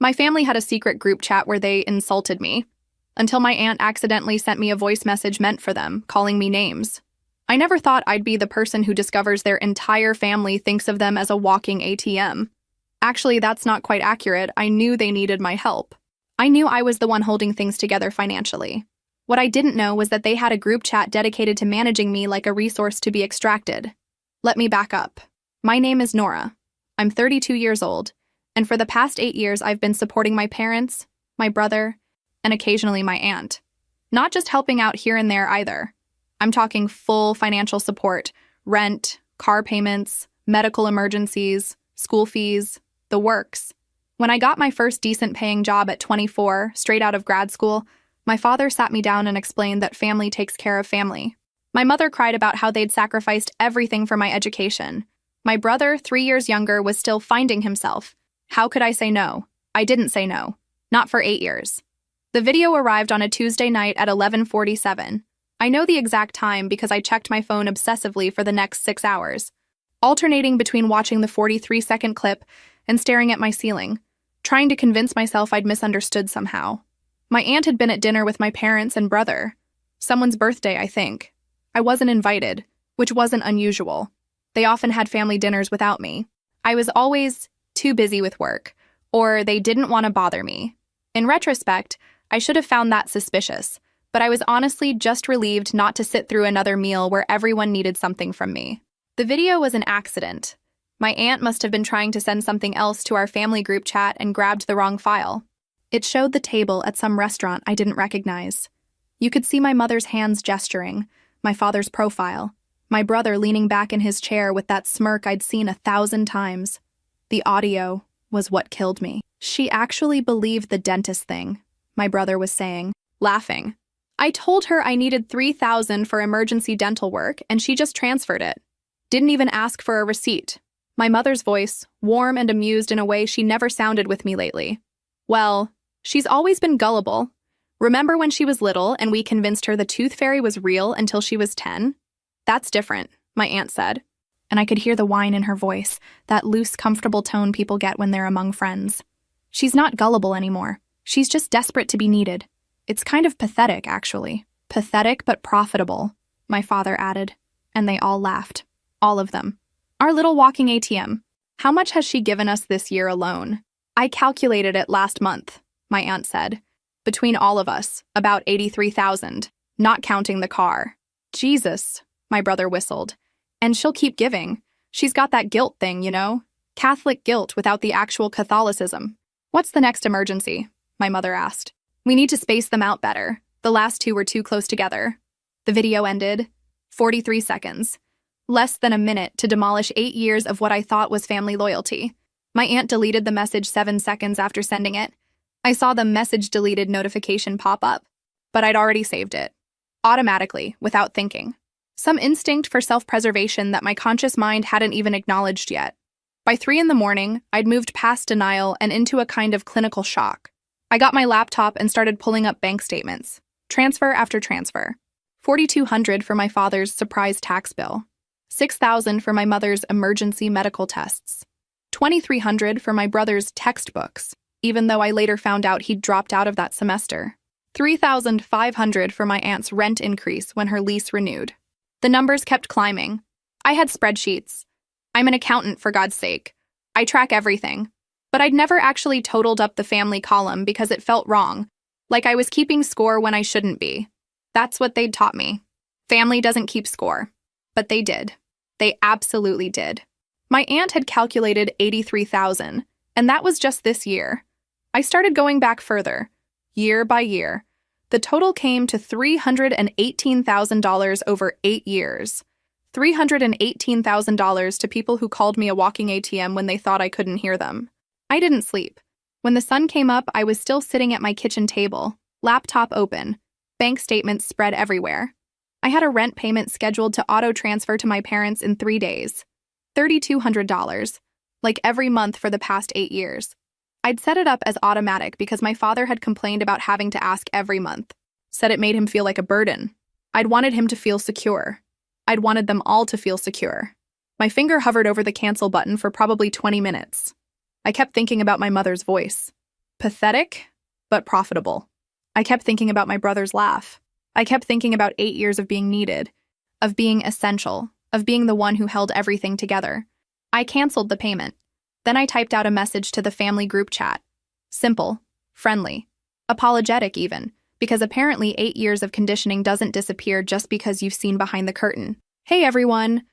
My family had a secret group chat where they insulted me, until my aunt accidentally sent me a voice message meant for them, calling me names. I never thought I'd be the person who discovers their entire family thinks of them as a walking ATM. Actually, that's not quite accurate. I knew they needed my help. I knew I was the one holding things together financially. What I didn't know was that they had a group chat dedicated to managing me like a resource to be extracted. Let me back up. My name is Nora. I'm 32 years old, and for the past 8 years I've been supporting my parents, my brother, and occasionally my aunt. Not just helping out here and there either. I'm talking full financial support, rent, car payments, medical emergencies, school fees, the works. When I got my first decent paying job at 24, straight out of grad school, my father sat me down and explained that family takes care of family. My mother cried about how they'd sacrificed everything for my education. My brother, 3 years younger, was still finding himself. How could I say no? I didn't say no. Not for 8 years. The video arrived on a Tuesday night at 11:47. I know the exact time because I checked my phone obsessively for the next 6 hours, alternating between watching the 43-second clip and staring at my ceiling, trying to convince myself I'd misunderstood somehow. My aunt had been at dinner with my parents and brother. Someone's birthday, I think. I wasn't invited, which wasn't unusual. They often had family dinners without me. I was always too busy with work, or they didn't want to bother me. In retrospect, I should have found that suspicious, but I was honestly just relieved not to sit through another meal where everyone needed something from me. The video was an accident. My aunt must have been trying to send something else to our family group chat and grabbed the wrong file. It showed the table at some restaurant I didn't recognize. You could see my mother's hands gesturing, my father's profile, my brother leaning back in his chair with that smirk I'd seen 1,000 times. The audio was what killed me. She actually believed the dentist thing, my brother was saying, laughing. I told her I needed $3,000 for emergency dental work, and she just transferred it. Didn't even ask for a receipt. My mother's voice, warm and amused in a way she never sounded with me lately. Well, she's always been gullible. Remember when she was little and we convinced her the tooth fairy was real until she was 10? That's different, my aunt said. And I could hear the whine in her voice, that loose, comfortable tone people get when they're among friends. She's not gullible anymore. She's just desperate to be needed. It's kind of pathetic, actually. Pathetic but profitable, my father added. And they all laughed. All of them. Our little walking ATM. How much has she given us this year alone? I calculated it last month, my aunt said. Between all of us, about $83,000, not counting the car. Jesus, my brother whistled. And she'll keep giving. She's got that guilt thing, you know? Catholic guilt without the actual Catholicism. What's the next emergency? My mother asked. We need to space them out better. The last two were too close together. The video ended. 43 seconds. Less than a minute to demolish 8 years of what I thought was family loyalty. My aunt deleted the message 7 seconds after sending it. I saw the message deleted notification pop up, but I'd already saved it. Automatically, without thinking. Some instinct for self-preservation that my conscious mind hadn't even acknowledged yet. By 3 in the morning, I'd moved past denial and into a kind of clinical shock. I got my laptop and started pulling up bank statements. Transfer after transfer. $4,200 for my father's surprise tax bill. $6,000 for my mother's emergency medical tests. $2,300 for my brother's textbooks, even though I later found out he'd dropped out of that semester. $3,500 for my aunt's rent increase when her lease renewed. The numbers kept climbing. I had spreadsheets. I'm an accountant, for God's sake. I track everything. But I'd never actually totaled up the family column because it felt wrong, like I was keeping score when I shouldn't be. That's what they'd taught me. Family doesn't keep score. But they did. They absolutely did. My aunt had calculated $83,000, and that was just this year. I started going back further, year by year. The total came to $318,000 over 8 years. $318,000 to people who called me a walking ATM when they thought I couldn't hear them. I didn't sleep. When the sun came up, I was still sitting at my kitchen table, laptop open, bank statements spread everywhere. I had a rent payment scheduled to auto-transfer to my parents in 3 days. $3,200, like every month for the past 8 years. I'd set it up as automatic because my father had complained about having to ask every month, said it made him feel like a burden. I'd wanted him to feel secure. I'd wanted them all to feel secure. My finger hovered over the cancel button for probably 20 minutes. I kept thinking about my mother's voice. Pathetic, but profitable. I kept thinking about my brother's laugh. I kept thinking about 8 years of being needed, of being essential, of being the one who held everything together. I canceled the payment. Then I typed out a message to the family group chat. Simple, friendly, apologetic even, because apparently 8 years of conditioning doesn't disappear just because you've seen behind the curtain. Hey everyone!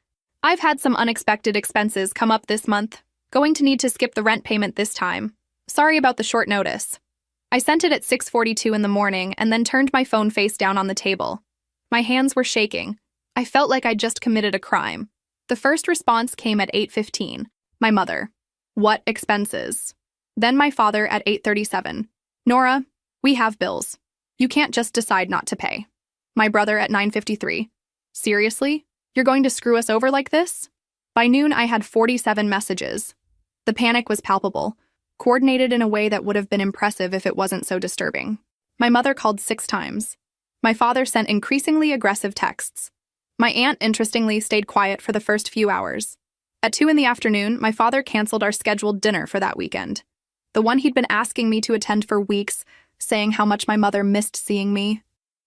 I've had some unexpected expenses come up this month. Going to need to skip the rent payment this time. Sorry about the short notice. I sent it at 6:42 in the morning and then turned my phone face down on the table. My hands were shaking. I felt like I'd just committed a crime. The first response came at 8:15. My mother. What expenses? Then my father at 8:37. Nora, we have bills. You can't just decide not to pay. My brother at 9:53. Seriously? You're going to screw us over like this? By noon, I had 47 messages. The panic was palpable, coordinated in a way that would have been impressive if it wasn't so disturbing. My mother called 6 times. My father sent increasingly aggressive texts. My aunt, interestingly, stayed quiet for the first few hours. At 2 in the afternoon, my father canceled our scheduled dinner for that weekend. The one he'd been asking me to attend for weeks, saying how much my mother missed seeing me.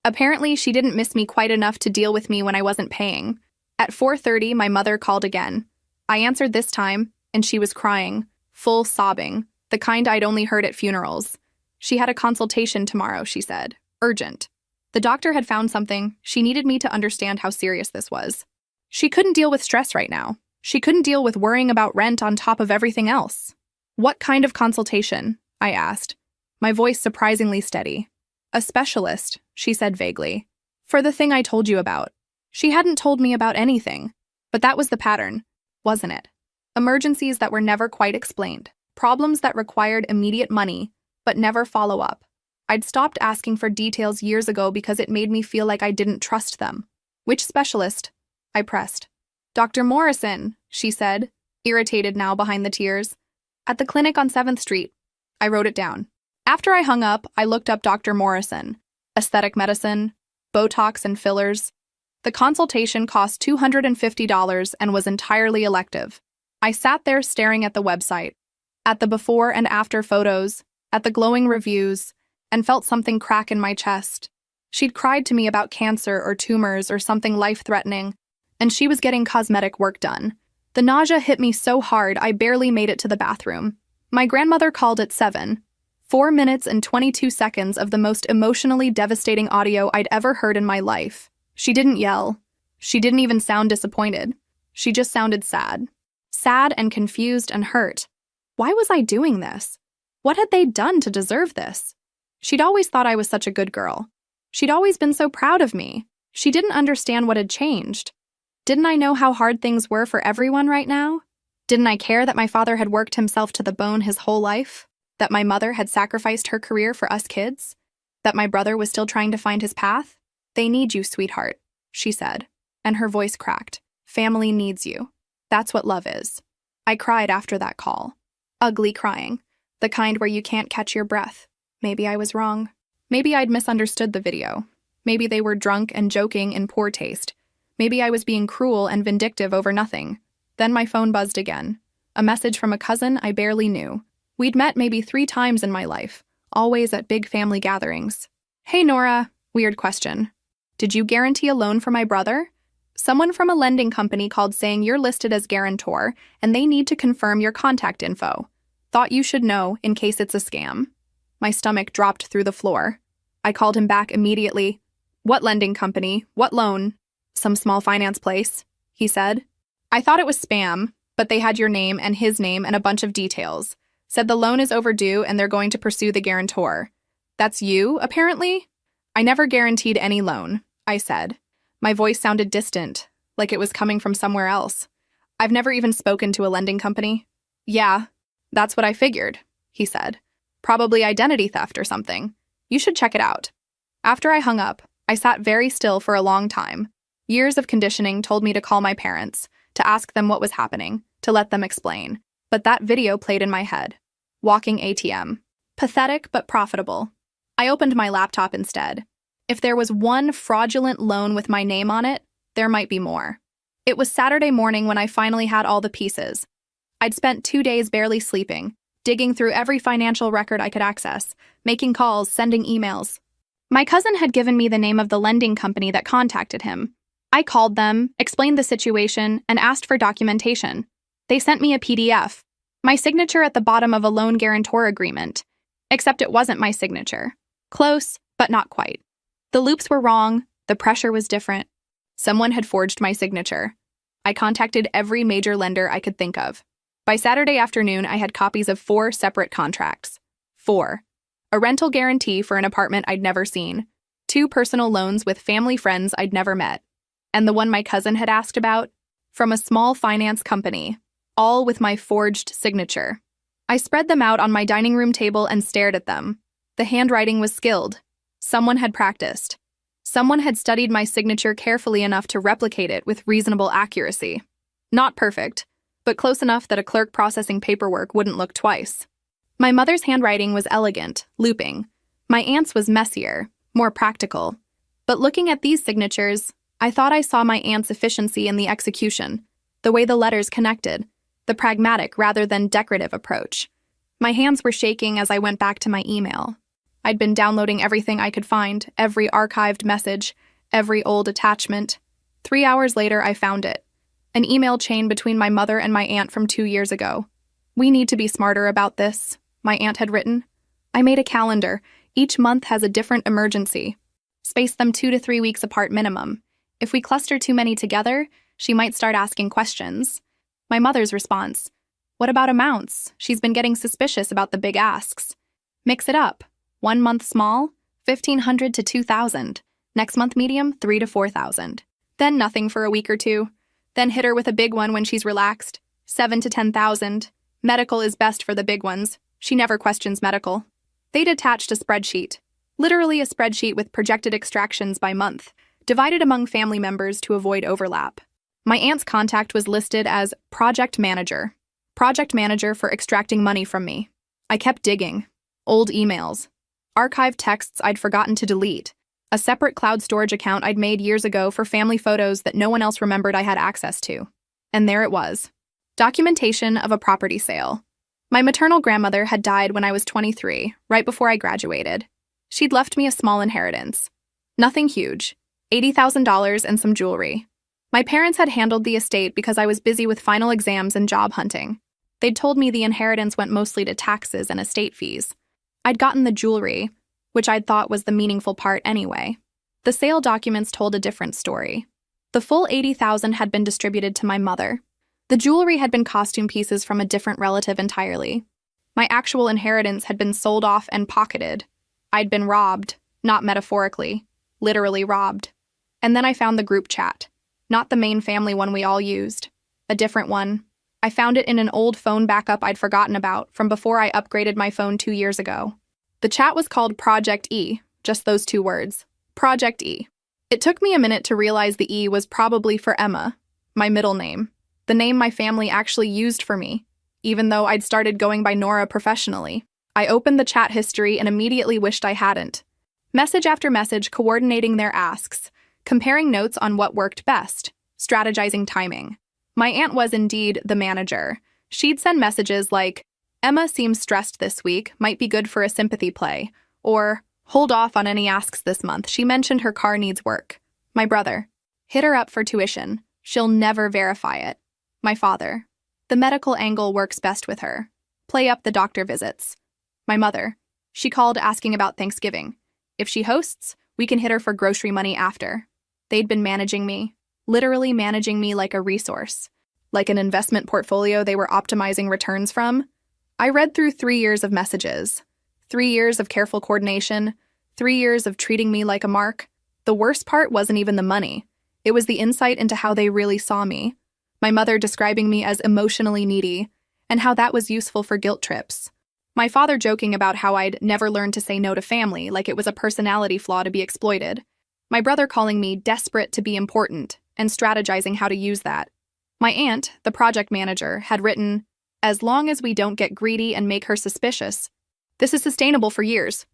Apparently, she didn't miss me quite enough to deal with me when I wasn't paying. At 4:30, my mother called again. I answered this time, and she was crying, full sobbing, the kind I'd only heard at funerals. She had a consultation tomorrow, she said. Urgent. The doctor had found something. She needed me to understand how serious this was. She couldn't deal with stress right now. She couldn't deal with worrying about rent on top of everything else. What kind of consultation? I asked, my voice surprisingly steady. A specialist, she said vaguely. For the thing I told you about. She hadn't told me about anything. But that was the pattern, wasn't it? Emergencies that were never quite explained. Problems that required immediate money, but never follow up. I'd stopped asking for details years ago because it made me feel like I didn't trust them. Which specialist? I pressed. Dr. Morrison, she said, irritated now behind the tears. At the clinic on 7th Street. I wrote it down. After I hung up, I looked up Dr. Morrison. Aesthetic medicine, Botox and fillers. The consultation cost $250 and was entirely elective. I sat there staring at the website, at the before and after photos, at the glowing reviews, and felt something crack in my chest. She'd cried to me about cancer or tumors or something life-threatening, and she was getting cosmetic work done. The nausea hit me so hard I barely made it to the bathroom. My grandmother called at 7. 4 minutes and 22 seconds of the most emotionally devastating audio I'd ever heard in my life. She didn't yell. She didn't even sound disappointed. She just sounded sad. Sad and confused and hurt. Why was I doing this? What had they done to deserve this? She'd always thought I was such a good girl. She'd always been so proud of me. She didn't understand what had changed. Didn't I know how hard things were for everyone right now? Didn't I care that my father had worked himself to the bone his whole life? That my mother had sacrificed her career for us kids? That my brother was still trying to find his path? They need you, sweetheart, she said, and her voice cracked. Family needs you. That's what love is. I cried after that call. Ugly crying. The kind where you can't catch your breath. Maybe I was wrong. Maybe I'd misunderstood the video. Maybe they were drunk and joking in poor taste. Maybe I was being cruel and vindictive over nothing. Then my phone buzzed again. A message from a cousin I barely knew. We'd met maybe 3 times in my life, always at big family gatherings. Hey, Nora. Weird question. Did you guarantee a loan for my brother? Someone from a lending company called saying you're listed as guarantor and they need to confirm your contact info. Thought you should know in case it's a scam. My stomach dropped through the floor. I called him back immediately. What lending company? What loan? Some small finance place, he said. I thought it was spam, but they had your name and his name and a bunch of details. Said the loan is overdue and they're going to pursue the guarantor. That's you, apparently? I never guaranteed any loan, I said. My voice sounded distant, like it was coming from somewhere else. I've never even spoken to a lending company. Yeah, that's what I figured, he said. Probably identity theft or something. You should check it out. After I hung up, I sat very still for a long time. Years of conditioning told me to call my parents, to ask them what was happening, to let them explain. But that video played in my head. Walking ATM. Pathetic but profitable. I opened my laptop instead. If there was one fraudulent loan with my name on it, there might be more. It was Saturday morning when I finally had all the pieces. I'd spent 2 days barely sleeping, digging through every financial record I could access, making calls, sending emails. My cousin had given me the name of the lending company that contacted him. I called them, explained the situation, and asked for documentation. They sent me a PDF, my signature at the bottom of a loan guarantor agreement, except it wasn't my signature. Close, but not quite. The loops were wrong, the pressure was different. Someone had forged my signature. I contacted every major lender I could think of. By Saturday afternoon, I had copies of 4 separate contracts. 4. A rental guarantee for an apartment I'd never seen. 2 personal loans with family friends I'd never met. And the one my cousin had asked about, from a small finance company, all with my forged signature. I spread them out on my dining room table and stared at them. The handwriting was skilled. Someone had practiced. Someone had studied my signature carefully enough to replicate it with reasonable accuracy. Not perfect, but close enough that a clerk processing paperwork wouldn't look twice. My mother's handwriting was elegant, looping. My aunt's was messier, more practical. But looking at these signatures, I thought I saw my aunt's efficiency in the execution, the way the letters connected, the pragmatic rather than decorative approach. My hands were shaking as I went back to my email. I'd been downloading everything I could find, every archived message, every old attachment. 3 hours later, I found it. An email chain between my mother and my aunt from 2 years ago. "We need to be smarter about this," my aunt had written. "I made a calendar. Each month has a different emergency. Space them 2 to 3 weeks apart minimum. If we cluster too many together, she might start asking questions." My mother's response: "What about amounts? She's been getting suspicious about the big asks. Mix it up. 1 month small, 1,500 to 2,000. Next month medium, 3 to 4,000. Then nothing for a week or two. Then hit her with a big one when she's relaxed, 7 to 10,000. Medical is best for the big ones. She never questions medical." They'd attached a spreadsheet, literally a spreadsheet with projected extractions by month, divided among family members to avoid overlap. My aunt's contact was listed as project manager for extracting money from me. I kept digging. Old emails. Archived texts I'd forgotten to delete. A separate cloud storage account I'd made years ago for family photos that no one else remembered I had access to. And there it was. Documentation of a property sale. My maternal grandmother had died when I was 23, right before I graduated. She'd left me a small inheritance. Nothing huge. $80,000 and some jewelry. My parents had handled the estate because I was busy with final exams and job hunting. They'd told me the inheritance went mostly to taxes and estate fees. I'd gotten the jewelry, which I'd thought was the meaningful part anyway. The sale documents told a different story. The full $80,000 had been distributed to my mother. The jewelry had been costume pieces from a different relative entirely. My actual inheritance had been sold off and pocketed. I'd been robbed, not metaphorically, literally robbed. And then I found the group chat. Not the main family one we all used. A different one. I found it in an old phone backup I'd forgotten about from before I upgraded my phone 2 years ago. The chat was called Project E, just those 2 words. Project E. It took me a minute to realize the E was probably for Emma, my middle name, the name my family actually used for me, even though I'd started going by Nora professionally. I opened the chat history and immediately wished I hadn't. Message after message coordinating their asks, comparing notes on what worked best, strategizing timing. My aunt was indeed the manager. She'd send messages like, "Emma seems stressed this week, might be good for a sympathy play," or, "Hold off on any asks this month, she mentioned her car needs work." My brother, "Hit her up for tuition, she'll never verify it." My father, "The medical angle works best with her. Play up the doctor visits." My mother, "She called asking about Thanksgiving. If she hosts, we can hit her for grocery money after." They'd been managing me. Literally managing me like a resource, like an investment portfolio they were optimizing returns from. I read through 3 years of messages, 3 years of careful coordination, 3 years of treating me like a mark. The worst part wasn't even the money. It was the insight into how they really saw me. My mother describing me as emotionally needy, and how that was useful for guilt trips. My father joking about how I'd never learned to say no to family, like it was a personality flaw to be exploited. My brother calling me desperate to be important, and strategizing how to use that. My aunt, the project manager, had written, "As long as we don't get greedy and make her suspicious, this is sustainable for years,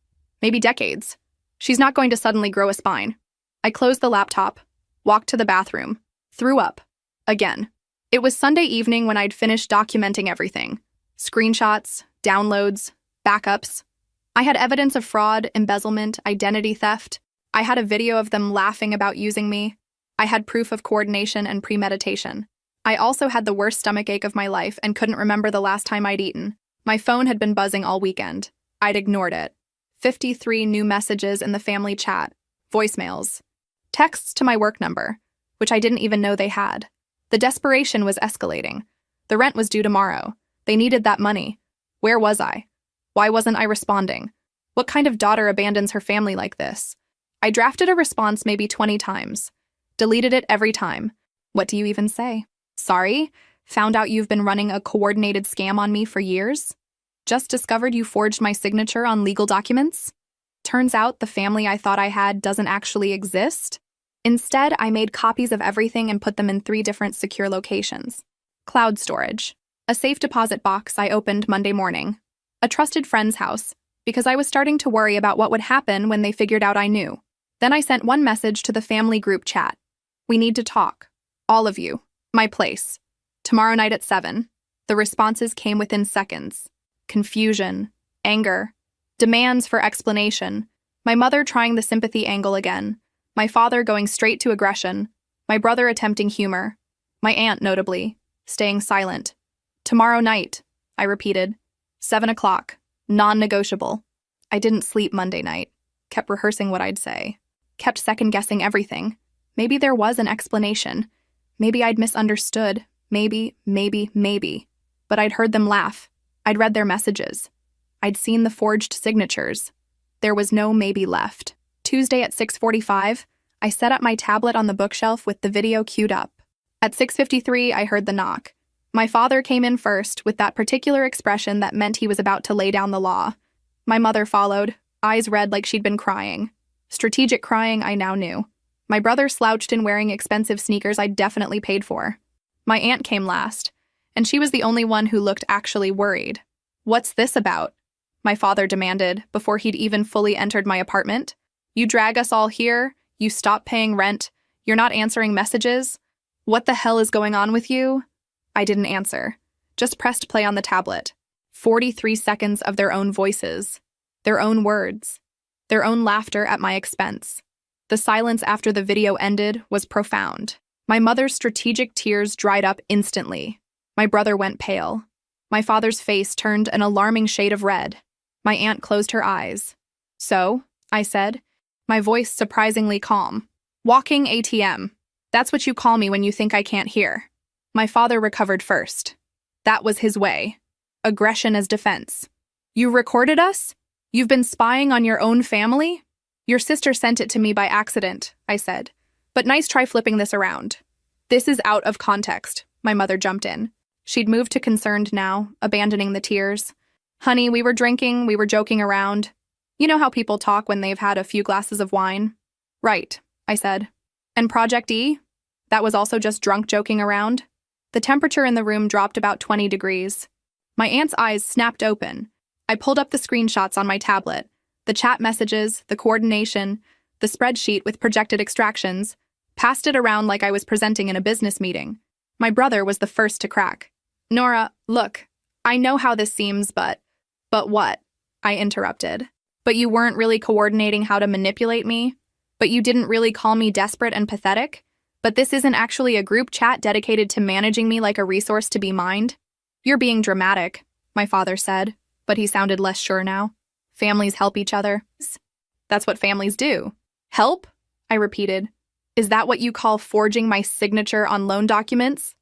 maybe decades. She's not going to suddenly grow a spine." I closed the laptop, walked to the bathroom, threw up. Again. It was Sunday evening when I'd finished documenting everything. Screenshots, downloads, backups. I had evidence of fraud, embezzlement, identity theft. I had a video of them laughing about using me. I had proof of coordination and premeditation. I also had the worst stomachache of my life and couldn't remember the last time I'd eaten. My phone had been buzzing all weekend. I'd ignored it. 53 new messages in the family chat, voicemails, texts to my work number, which I didn't even know they had. The desperation was escalating. The rent was due tomorrow. They needed that money. Where was I? Why wasn't I responding? What kind of daughter abandons her family like this? I drafted a response maybe 20 times. Deleted it every time. What do you even say? Sorry? Found out you've been running a coordinated scam on me for years? Just discovered you forged my signature on legal documents? Turns out the family I thought I had doesn't actually exist? Instead, I made copies of everything and put them in 3 different secure locations. Cloud storage. A safe deposit box I opened Monday morning. A trusted friend's house, because I was starting to worry about what would happen when they figured out I knew. Then I sent one message to the family group chat. We need to talk. All of you. My place. Tomorrow night at 7. The responses came within seconds. Confusion, anger, demands for explanation, my mother trying the sympathy angle again, my father going straight to aggression, my brother attempting humor, my aunt, notably, staying silent. Tomorrow night, I repeated. 7 o'clock, non-negotiable. I didn't sleep Monday night, kept rehearsing what I'd say, kept second-guessing everything. Maybe there was an explanation. Maybe I'd misunderstood. Maybe. But I'd heard them laugh. I'd read their messages. I'd seen the forged signatures. There was no maybe left. Tuesday at 6:45, I set up my tablet on the bookshelf with the video queued up. At 6:53, I heard the knock. My father came in first with that particular expression that meant he was about to lay down the law. My mother followed, eyes red like she'd been crying. Strategic crying, I now knew. My brother slouched in wearing expensive sneakers I'd definitely paid for. My aunt came last, and she was the only one who looked actually worried. What's this about? My father demanded, before he'd even fully entered my apartment. You drag us all here, you stop paying rent, you're not answering messages. What the hell is going on with you? I didn't answer, just pressed play on the tablet. 43 seconds of their own voices, their own words, their own laughter at my expense. The silence after the video ended was profound. My mother's strategic tears dried up instantly. My brother went pale. My father's face turned an alarming shade of red. My aunt closed her eyes. So, I said, my voice surprisingly calm. Walking ATM. That's what you call me when you think I can't hear. My father recovered first. That was his way. Aggression as defense. You recorded us? You've been spying on your own family? Your sister sent it to me by accident, I said. But nice try flipping this around. This is out of context, my mother jumped in. She'd moved to concerned now, abandoning the tears. Honey, we were drinking, we were joking around. You know how people talk when they've had a few glasses of wine? Right, I said. And Project E? That was also just drunk joking around? The temperature in the room dropped about 20 degrees. My aunt's eyes snapped open. I pulled up the screenshots on my tablet, the chat messages, the coordination, the spreadsheet with projected extractions, passed it around like I was presenting in a business meeting. My brother was the first to crack. Nora, look, I know how this seems, but what? I interrupted. But you weren't really coordinating how to manipulate me? But you didn't really call me desperate and pathetic? But this isn't actually a group chat dedicated to managing me like a resource to be mined? You're being dramatic, my father said, but he sounded less sure now. Families help each other. That's what families do. Help? I repeated. Is that what you call forging my signature on loan documents?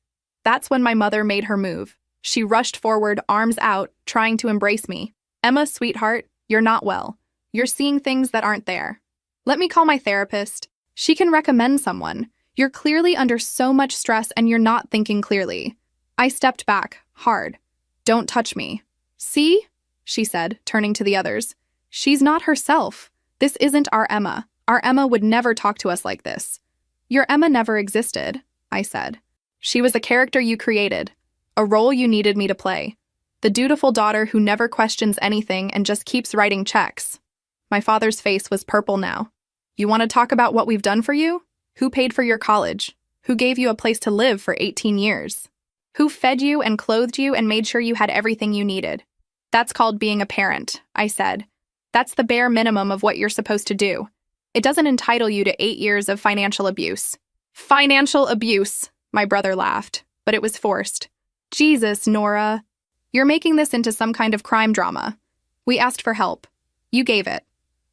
That's when my mother made her move. She rushed forward, arms out, trying to embrace me. Emma, sweetheart, you're not well. You're seeing things that aren't there. Let me call my therapist. She can recommend someone. You're clearly under so much stress and you're not thinking clearly. I stepped back, hard. Don't touch me. See? She said, turning to the others. She's not herself. This isn't our Emma. Our Emma would never talk to us like this. Your Emma never existed, I said. She was a character you created, a role you needed me to play. The dutiful daughter who never questions anything and just keeps writing checks. My father's face was purple now. You want to talk about what we've done for you? Who paid for your college? Who gave you a place to live for 18 years? Who fed you and clothed you and made sure you had everything you needed? That's called being a parent, I said. That's the bare minimum of what you're supposed to do. It doesn't entitle you to 8 years of financial abuse. Financial abuse, my brother laughed, but it was forced. Jesus, Nora. You're making this into some kind of crime drama. We asked for help. You gave it.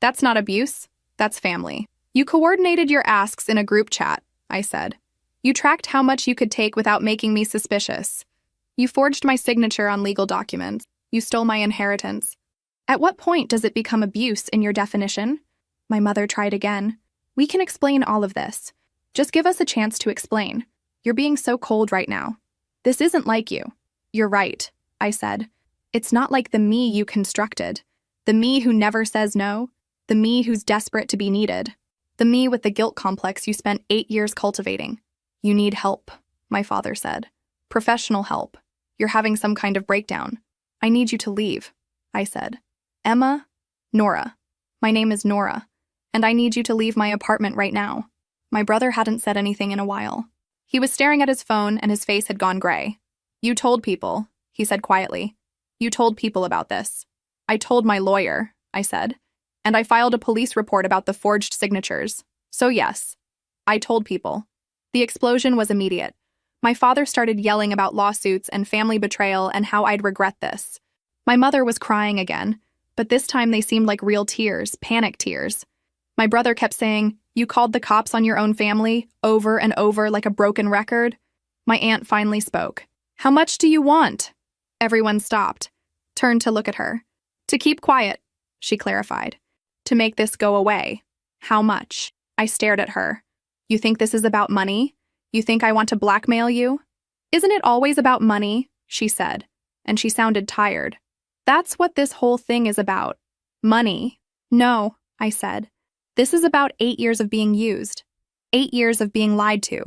That's not abuse. That's family. You coordinated your asks in a group chat, I said. You tracked how much you could take without making me suspicious. You forged my signature on legal documents. You stole my inheritance. At what point does it become abuse in your definition? My mother tried again. We can explain all of this. Just give us a chance to explain. You're being so cold right now. This isn't like you. You're right, I said. It's not like the me you constructed. The me who never says no. The me who's desperate to be needed. The me with the guilt complex you spent 8 years cultivating. You need help, my father said. Professional help. You're having some kind of breakdown. I need you to leave, I said. Emma? Nora. My name is Nora, and I need you to leave my apartment right now. My brother hadn't said anything in a while. He was staring at his phone and his face had gone gray. You told people, he said quietly. You told people about this. I told my lawyer, I said, and I filed a police report about the forged signatures. So yes, I told people. The explosion was immediate. My father started yelling about lawsuits and family betrayal and how I'd regret this. My mother was crying again, but this time they seemed like real tears, panic tears. My brother kept saying, "You called the cops on your own family," over and over like a broken record. My aunt finally spoke. "How much do you want?" Everyone stopped, turned to look at her. "To keep quiet," she clarified. "To make this go away." "How much?" I stared at her. "You think this is about money? You think I want to blackmail you?" "Isn't it always about money?" she said, and she sounded tired. "That's what this whole thing is about. Money." "No," I said. "This is about 8 years of being used. 8 years of being lied to.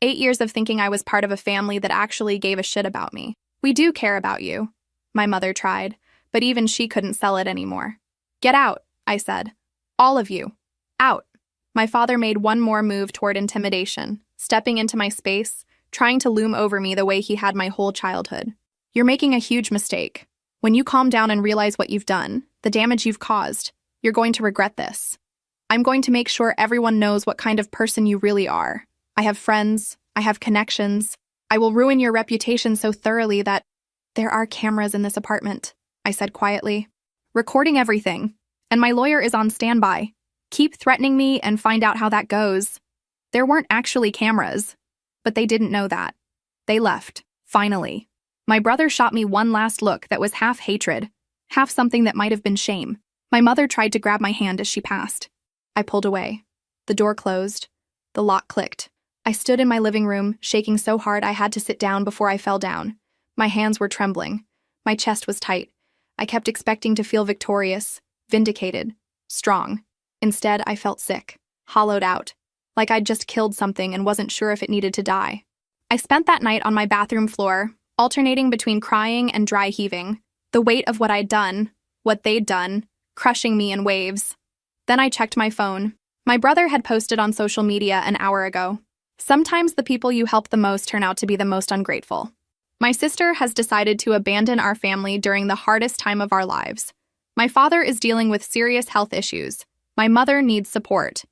8 years of thinking I was part of a family that actually gave a shit about me. We do care about you." My mother tried, but even she couldn't sell it anymore. "Get out," I said. "All of you. Out." My father made one more move toward intimidation, stepping into my space, trying to loom over me the way he had my whole childhood. "You're making a huge mistake. When you calm down and realize what you've done, the damage you've caused, you're going to regret this. I'm going to make sure everyone knows what kind of person you really are. I have friends. I have connections. I will ruin your reputation so thoroughly that—" "There are cameras in this apartment," I said quietly. "Recording everything. And my lawyer is on standby. Keep threatening me and find out how that goes." There weren't actually cameras, but they didn't know that. They left, finally. My brother shot me one last look that was half hatred, half something that might have been shame. My mother tried to grab my hand as she passed. I pulled away. The door closed. The lock clicked. I stood in my living room, shaking so hard I had to sit down before I fell down. My hands were trembling. My chest was tight. I kept expecting to feel victorious, vindicated, strong. Instead, I felt sick, hollowed out, like I'd just killed something and wasn't sure if it needed to die. I spent that night on my bathroom floor, alternating between crying and dry heaving, the weight of what I'd done, what they'd done, crushing me in waves. Then I checked my phone. My brother had posted on social media an hour ago. "Sometimes the people you help the most turn out to be the most ungrateful. My sister has decided to abandon our family during the hardest time of our lives. My father is dealing with serious health issues. My mother needs support.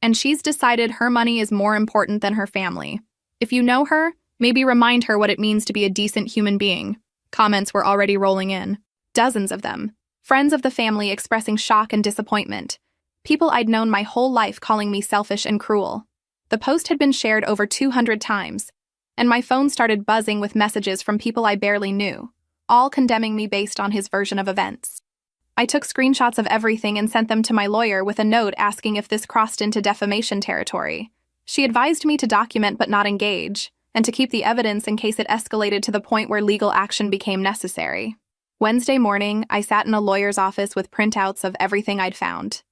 And she's decided her money is more important than her family. If you know her, maybe remind her what it means to be a decent human being." Comments were already rolling in. Dozens of them. Friends of the family expressing shock and disappointment. People I'd known my whole life calling me selfish and cruel. The post had been shared over 200 times, and my phone started buzzing with messages from people I barely knew, all condemning me based on his version of events. I took screenshots of everything and sent them to my lawyer with a note asking if this crossed into defamation territory. She advised me to document but not engage, and to keep the evidence in case it escalated to the point where legal action became necessary. Wednesday morning, I sat in a lawyer's office with printouts of everything I'd found.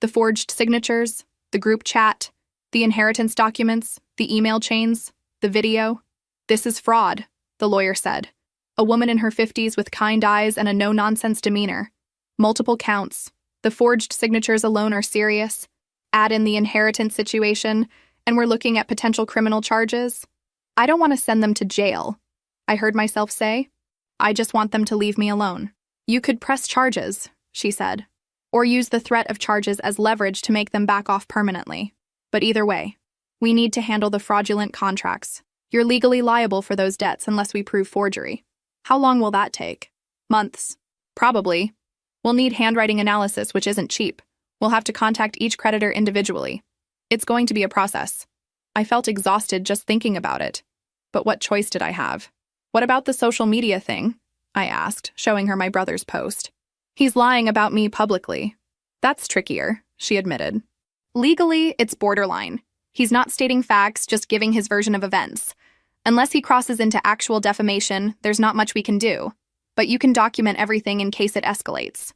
The forged signatures, the group chat, the inheritance documents, the email chains, the video. "This is fraud," the lawyer said. "A woman in her 50s with kind eyes and a no-nonsense demeanor. Multiple counts. The forged signatures alone are serious. Add in the inheritance situation, and we're looking at potential criminal charges. I don't want to send them to jail," I heard myself say. "I just want them to leave me alone." You could press charges, she said, or use the threat of charges as leverage to make them back off permanently. But either way, we need to handle the fraudulent contracts. You're legally liable for those debts unless we prove forgery. How long will that take? Months. Probably. We'll need handwriting analysis, which isn't cheap. We'll have to contact each creditor individually. It's going to be a process. I felt exhausted just thinking about it. But what choice did I have? What about the social media thing? I asked, showing her my brother's post. He's lying about me publicly. That's trickier, she admitted. Legally, it's borderline. He's not stating facts, just giving his version of events. Unless he crosses into actual defamation, there's not much we can do. But you can document everything in case it escalates.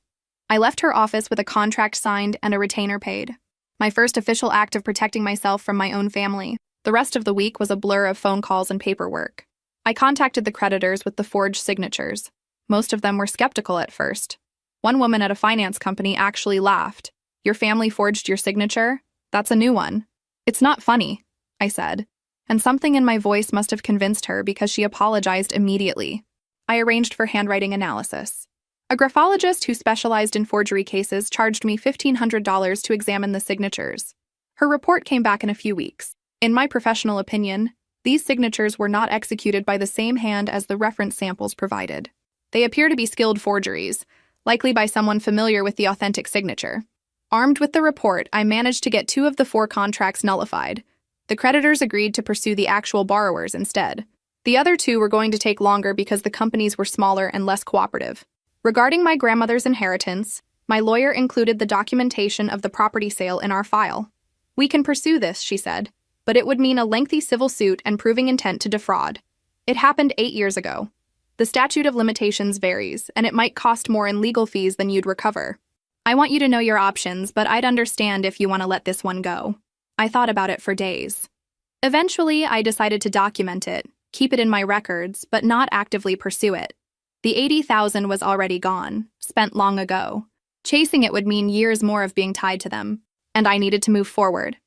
I left her office with a contract signed and a retainer paid. My first official act of protecting myself from my own family. The rest of the week was a blur of phone calls and paperwork. I contacted the creditors with the forged signatures. Most of them were skeptical at first. One woman at a finance company actually laughed. Your family forged your signature? That's a new one. It's not funny, I said. And something in my voice must have convinced her because she apologized immediately. I arranged for handwriting analysis. A graphologist who specialized in forgery cases charged me $1,500 to examine the signatures. Her report came back in a few weeks. In my professional opinion, these signatures were not executed by the same hand as the reference samples provided. They appear to be skilled forgeries, likely by someone familiar with the authentic signature. Armed with the report, I managed to get 2 of the 4 contracts nullified. The creditors agreed to pursue the actual borrowers instead. The other 2 were going to take longer because the companies were smaller and less cooperative. Regarding my grandmother's inheritance, my lawyer included the documentation of the property sale in our file. We can pursue this, she said, but it would mean a lengthy civil suit and proving intent to defraud. It happened 8 years ago. The statute of limitations varies, and it might cost more in legal fees than you'd recover. I want you to know your options, but I'd understand if you want to let this one go. I thought about it for days. Eventually, I decided to document it, keep it in my records, but not actively pursue it. The $80,000 was already gone, spent long ago. Chasing it would mean years more of being tied to them, and I needed to move forward.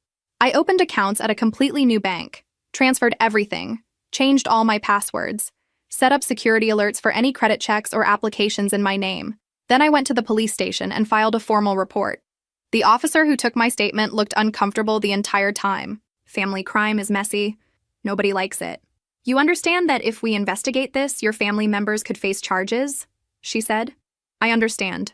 I opened accounts at a completely new bank, transferred everything, changed all my passwords, set up security alerts for any credit checks or applications in my name. Then I went to the police station and filed a formal report. The officer who took my statement looked uncomfortable the entire time. Family crime is messy. Nobody likes it. You understand that if we investigate this, your family members could face charges? She said. I understand.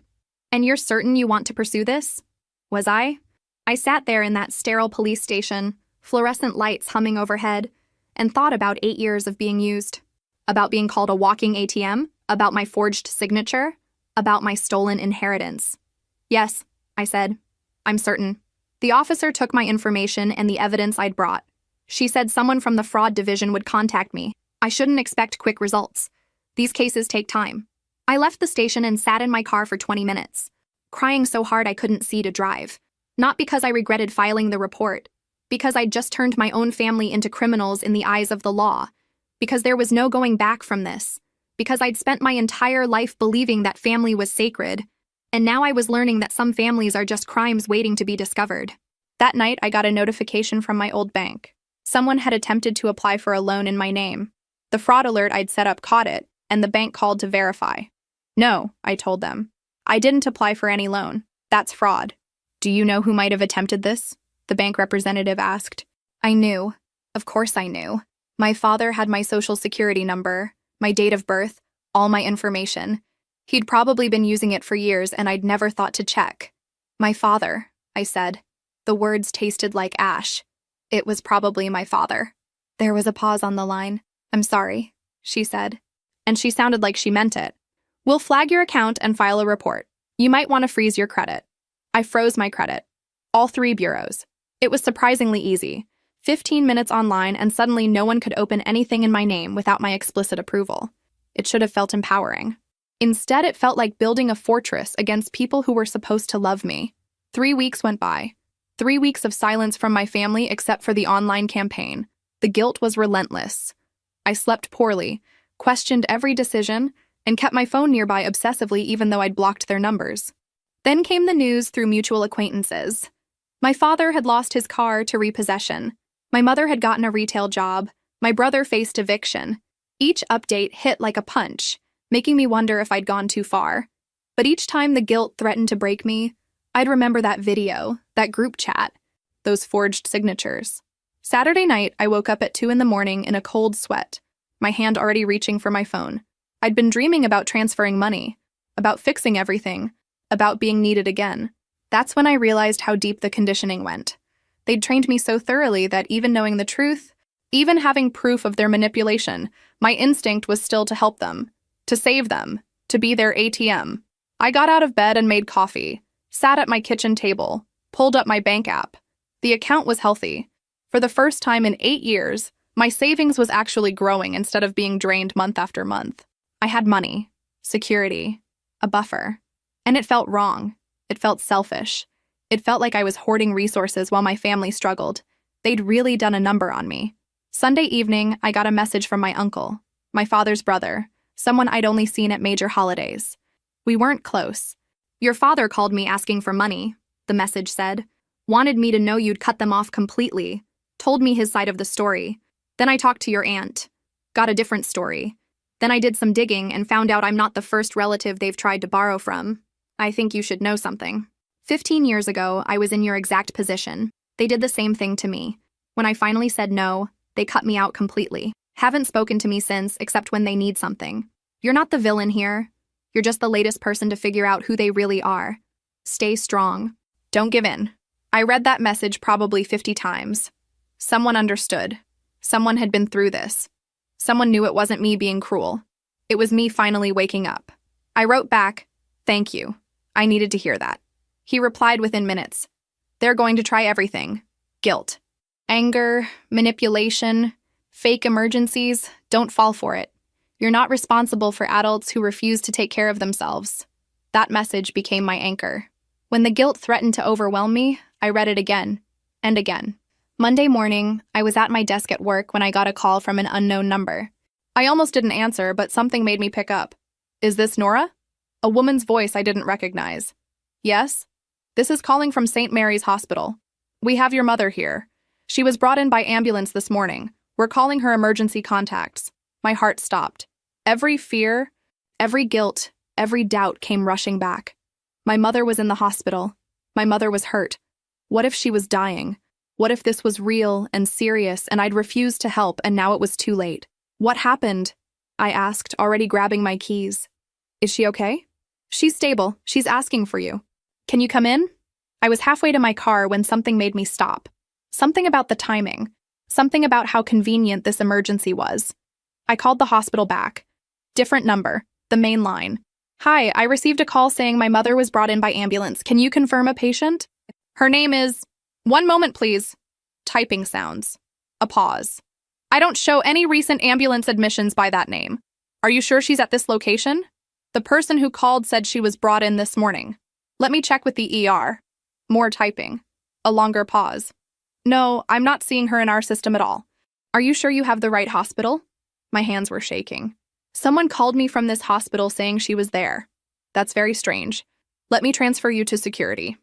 And you're certain you want to pursue this? Was I? I sat there in that sterile police station, fluorescent lights humming overhead, and thought about 8 years of being used. About being called a walking ATM, about my forged signature, about my stolen inheritance. Yes, I said. I'm certain. The officer took my information and the evidence I'd brought. She said someone from the fraud division would contact me. I shouldn't expect quick results. These cases take time. I left the station and sat in my car for 20 minutes, crying so hard I couldn't see to drive. Not because I regretted filing the report, because I'd just turned my own family into criminals in the eyes of the law, because there was no going back from this, because I'd spent my entire life believing that family was sacred, and now I was learning that some families are just crimes waiting to be discovered. That night, I got a notification from my old bank. Someone had attempted to apply for a loan in my name. The fraud alert I'd set up caught it, and the bank called to verify. No, I told them. I didn't apply for any loan. That's fraud. Do you know who might have attempted this? The bank representative asked. I knew. Of course I knew. My father had my social security number, my date of birth, all my information. He'd probably been using it for years and I'd never thought to check. My father, I said. The words tasted like ash. It was probably my father. There was a pause on the line. I'm sorry, she said. And she sounded like she meant it. We'll flag your account and file a report. You might want to freeze your credit. I froze my credit. All 3 bureaus. It was surprisingly easy. 15 minutes online and suddenly no one could open anything in my name without my explicit approval. It should have felt empowering. Instead, it felt like building a fortress against people who were supposed to love me. 3 weeks went by. 3 weeks of silence from my family except for the online campaign. The guilt was relentless. I slept poorly, questioned every decision, and kept my phone nearby obsessively even though I'd blocked their numbers. Then came the news through mutual acquaintances. My father had lost his car to repossession. My mother had gotten a retail job. My brother faced eviction. Each update hit like a punch, making me wonder if I'd gone too far. But each time the guilt threatened to break me, I'd remember that video, that group chat, those forged signatures. Saturday night, I woke up at 2 in the morning in a cold sweat, my hand already reaching for my phone. I'd been dreaming about transferring money, about fixing everything, about being needed again. That's when I realized how deep the conditioning went. They'd trained me so thoroughly that even knowing the truth, even having proof of their manipulation, my instinct was still to help them, to save them, to be their ATM. I got out of bed and made coffee, sat at my kitchen table, pulled up my bank app. The account was healthy. For the first time in 8 years, my savings was actually growing instead of being drained month after month. I had money, security, a buffer. And it felt wrong. It felt selfish. It felt like I was hoarding resources while my family struggled. They'd really done a number on me. Sunday evening, I got a message from my uncle, my father's brother, someone I'd only seen at major holidays. We weren't close. Your father called me asking for money, the message said. Wanted me to know you'd cut them off completely. Told me his side of the story. Then I talked to your aunt. Got a different story. Then I did some digging and found out I'm not the first relative they've tried to borrow from. I think you should know something. 15 years ago, I was in your exact position. They did the same thing to me. When I finally said no, they cut me out completely. Haven't spoken to me since, except when they need something. You're not the villain here. You're just the latest person to figure out who they really are. Stay strong. Don't give in. I read that message probably 50 times. Someone understood. Someone had been through this. Someone knew it wasn't me being cruel. It was me finally waking up. I wrote back, "Thank you. I needed to hear that." He replied within minutes. "They're going to try everything. Guilt. Anger, manipulation, fake emergencies. Don't fall for it. You're not responsible for adults who refuse to take care of themselves." That message became my anchor. When the guilt threatened to overwhelm me, I read it again and again. Monday morning, I was at my desk at work when I got a call from an unknown number. I almost didn't answer, but something made me pick up. "Is this Nora?" A woman's voice I didn't recognize. "Yes. This is calling from St. Mary's Hospital. We have your mother here. She was brought in by ambulance this morning. We're calling her emergency contacts." My heart stopped. Every fear, every guilt, every doubt came rushing back. My mother was in the hospital. My mother was hurt. What if she was dying? What if this was real and serious and I'd refused to help and now it was too late? "What happened?" I asked, already grabbing my keys. "Is she okay?" "She's stable. She's asking for you. Can you come in?" I was halfway to my car when something made me stop. Something about the timing. Something about how convenient this emergency was. I called the hospital back. Different number. The main line. "Hi, I received a call saying my mother was brought in by ambulance. Can you confirm a patient? Her name is..." "One moment, please." Typing sounds. A pause. "I don't show any recent ambulance admissions by that name. Are you sure she's at this location? The person who called said she was brought in this morning. Let me check with the ER." More typing. A longer pause. "No, I'm not seeing her in our system at all. Are you sure you have the right hospital?" My hands were shaking. "Someone called me from this hospital saying she was there. That's very strange. Let me transfer you to security."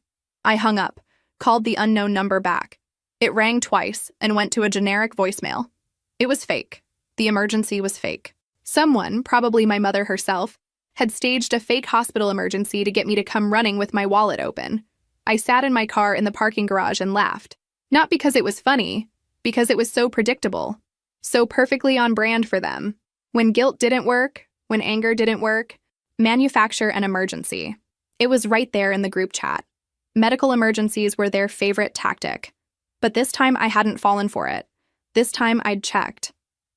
I hung up, called the unknown number back. It rang twice and went to a generic voicemail. It was fake. The emergency was fake. Someone, probably my mother herself, had staged a fake hospital emergency to get me to come running with my wallet open. I sat in my car in the parking garage and laughed. Not because it was funny, because it was so predictable, so perfectly on brand for them. When guilt didn't work, when anger didn't work, manufacture an emergency. It was right there in the group chat. Medical emergencies were their favorite tactic. But this time I hadn't fallen for it. This time I'd checked.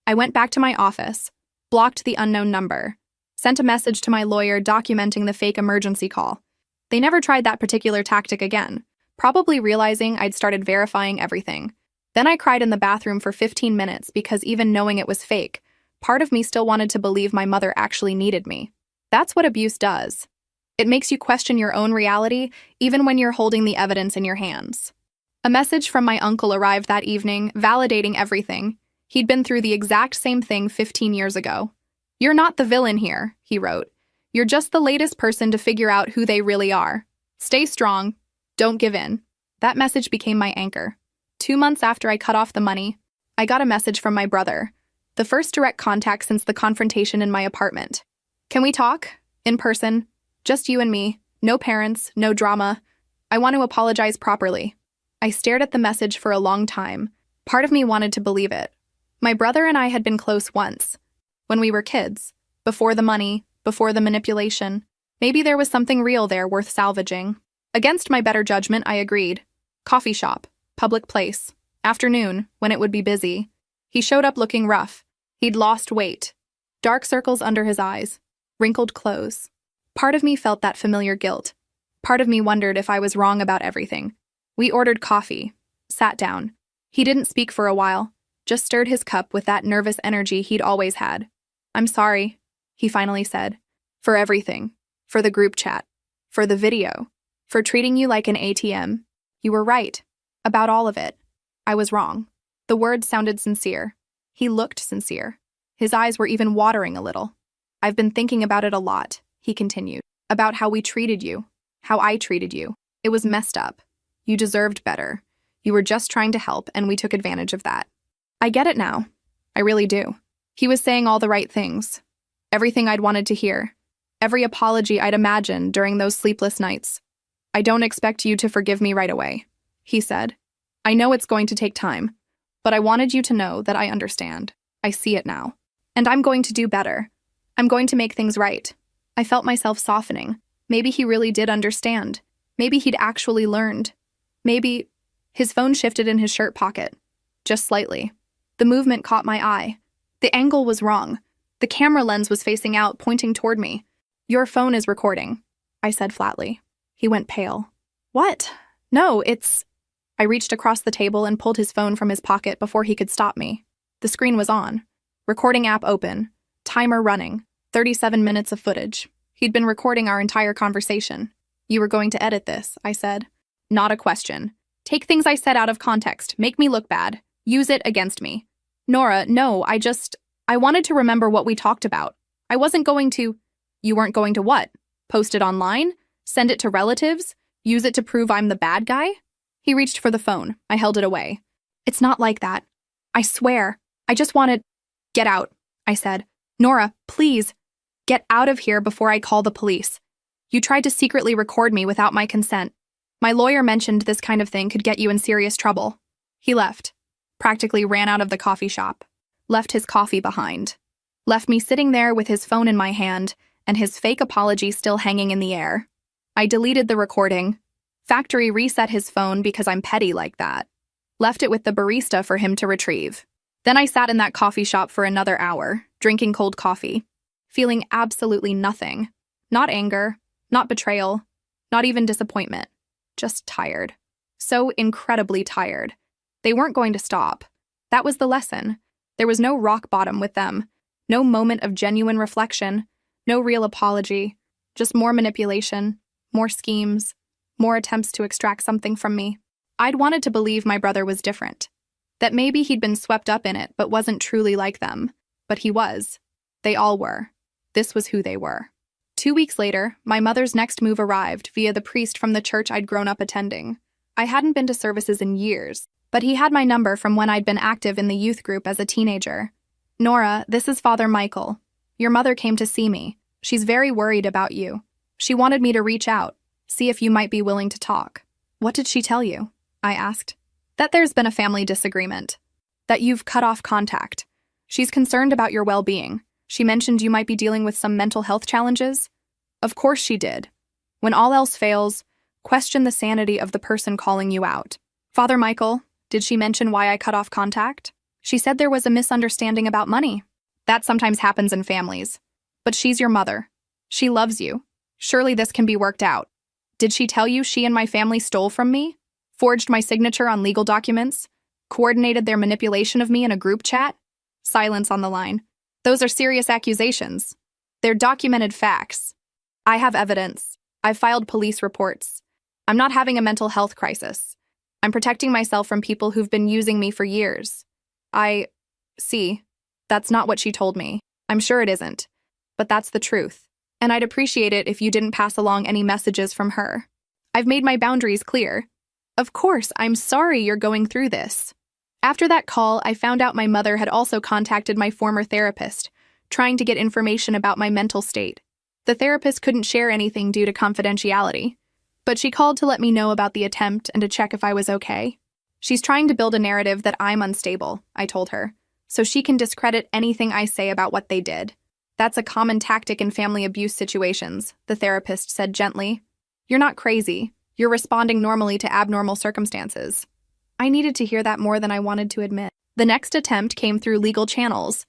I went back to my office, blocked the unknown number, sent a message to my lawyer documenting the fake emergency call. They never tried that particular tactic again, probably realizing I'd started verifying everything. Then I cried in the bathroom for 15 minutes because even knowing it was fake, part of me still wanted to believe my mother actually needed me. That's what abuse does. It makes you question your own reality, even when you're holding the evidence in your hands. A message from my uncle arrived that evening, validating everything. He'd been through the exact same thing 15 years ago. "You're not the villain here," he wrote. "You're just the latest person to figure out who they really are. Stay strong. Don't give in." That message became my anchor. 2 months after I cut off the money, I got a message from my brother, the first direct contact since the confrontation in my apartment. "Can we talk? In person? Just you and me. No parents, no drama. I want to apologize properly. I stared at the message for a long time. Part of me wanted to believe it. My brother and I had been close once. When we were kids. Before the money, before the manipulation. Maybe there was something real there worth salvaging. Against my better judgment, I agreed. Coffee shop. Public place. Afternoon, when it would be busy. He showed up looking rough. He'd lost weight. Dark circles under his eyes. Wrinkled clothes. Part of me felt that familiar guilt. Part of me wondered if I was wrong about everything. We ordered coffee. Sat down. He didn't speak for a while. Just stirred his cup with that nervous energy he'd always had. "I'm sorry," he finally said. "For everything. For the group chat. For the video. For treating you like an ATM. You were right. About all of it. I was wrong." The words sounded sincere. He looked sincere. His eyes were even watering a little. "I've been thinking about it a lot," he continued. "About how we treated you. How I treated you. It was messed up. You deserved better. You were just trying to help, and we took advantage of that. I get it now. I really do." He was saying all the right things. Everything I'd wanted to hear. Every apology I'd imagined during those sleepless nights. "I don't expect you to forgive me right away," he said. "I know it's going to take time, but I wanted you to know that I understand. I see it now. And I'm going to do better. I'm going to make things right." I felt myself softening. Maybe he really did understand. Maybe he'd actually learned. Maybe... His phone shifted in his shirt pocket. Just slightly. The movement caught my eye. The angle was wrong. The camera lens was facing out, pointing toward me. "Your phone is recording," I said flatly. He went pale. "What? No, it's..." I reached across the table and pulled his phone from his pocket before he could stop me. The screen was on. Recording app open. Timer running. 37 minutes of footage. He'd been recording our entire conversation. "You were going to edit this," I said. "Not a question. Take things I said out of context, make me look bad. Use it against me." "Nora, no, I wanted to remember what we talked about. I wasn't going to..." "You weren't going to what? Post it online? Send it to relatives? Use it to prove I'm the bad guy?" He reached for the phone. I held it away. "It's not like that. I swear. I just wanted..." "Get out," I said. "Nora, please. Get out of here before I call the police. You tried to secretly record me without my consent. My lawyer mentioned this kind of thing could get you in serious trouble." He left. Practically ran out of the coffee shop. Left his coffee behind. Left me sitting there with his phone in my hand and his fake apology still hanging in the air. I deleted the recording. Factory reset his phone because I'm petty like that. Left it with the barista for him to retrieve. Then I sat in that coffee shop for another hour, drinking cold coffee, feeling absolutely nothing. Not anger, not betrayal, not even disappointment. Just tired. So incredibly tired. They weren't going to stop. That was the lesson. There was no rock bottom with them. No moment of genuine reflection. No real apology. Just more manipulation. More schemes. More attempts to extract something from me. I'd wanted to believe my brother was different. That maybe he'd been swept up in it but wasn't truly like them. But he was. They all were. This was who they were. 2 weeks later, my mother's next move arrived via the priest from the church I'd grown up attending. I hadn't been to services in years, but he had my number from when I'd been active in the youth group as a teenager. "Nora, this is Father Michael. Your mother came to see me. She's very worried about you. She wanted me to reach out, see if you might be willing to talk." "What did she tell you?" I asked. "That there's been a family disagreement. That you've cut off contact. She's concerned about your well-being. She mentioned you might be dealing with some mental health challenges." Of course she did. When all else fails, question the sanity of the person calling you out. "Father Michael, did she mention why I cut off contact?" "She said there was a misunderstanding about money. That sometimes happens in families. But she's your mother. She loves you. Surely this can be worked out. Did she tell you she and my family stole from me? Forged my signature on legal documents? Coordinated their manipulation of me in a group chat?" Silence on the line. "Those are serious accusations. They're documented facts. I have evidence. I've filed police reports. I'm not having a mental health crisis. I'm protecting myself from people who've been using me for years. See, that's not what she told me. I'm sure it isn't. But that's the truth. And I'd appreciate it if you didn't pass along any messages from her. I've made my boundaries clear. Of course, I'm sorry you're going through this." After that call, I found out my mother had also contacted my former therapist, trying to get information about my mental state. The therapist couldn't share anything due to confidentiality, but she called to let me know about the attempt and to check if I was okay. She's trying to build a narrative that I'm unstable, I told her, so she can discredit anything I say about what they did. That's a common tactic in family abuse situations, the therapist said gently. You're not crazy. You're responding normally to abnormal circumstances. I needed to hear that more than I wanted to admit. The next attempt came through legal channels.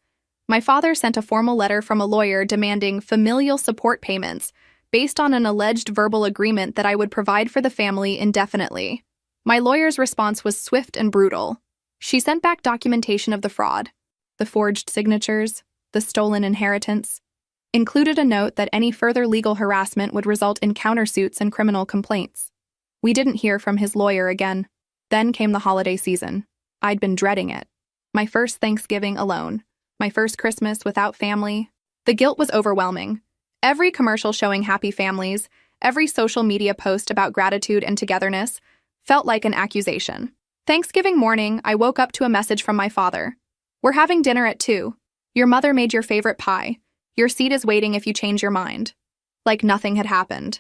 My father sent a formal letter from a lawyer demanding familial support payments based on an alleged verbal agreement that I would provide for the family indefinitely. My lawyer's response was swift and brutal. She sent back documentation of the fraud, the forged signatures, the stolen inheritance, included a note that any further legal harassment would result in countersuits and criminal complaints. We didn't hear from his lawyer again. Then came the holiday season. I'd been dreading it. My first Thanksgiving alone. My first Christmas without family. The guilt was overwhelming. Every commercial showing happy families, every social media post about gratitude and togetherness felt like an accusation. Thanksgiving morning, I woke up to a message from my father. We're having dinner at 2. Your mother made your favorite pie. Your seat is waiting if you change your mind. Like nothing had happened.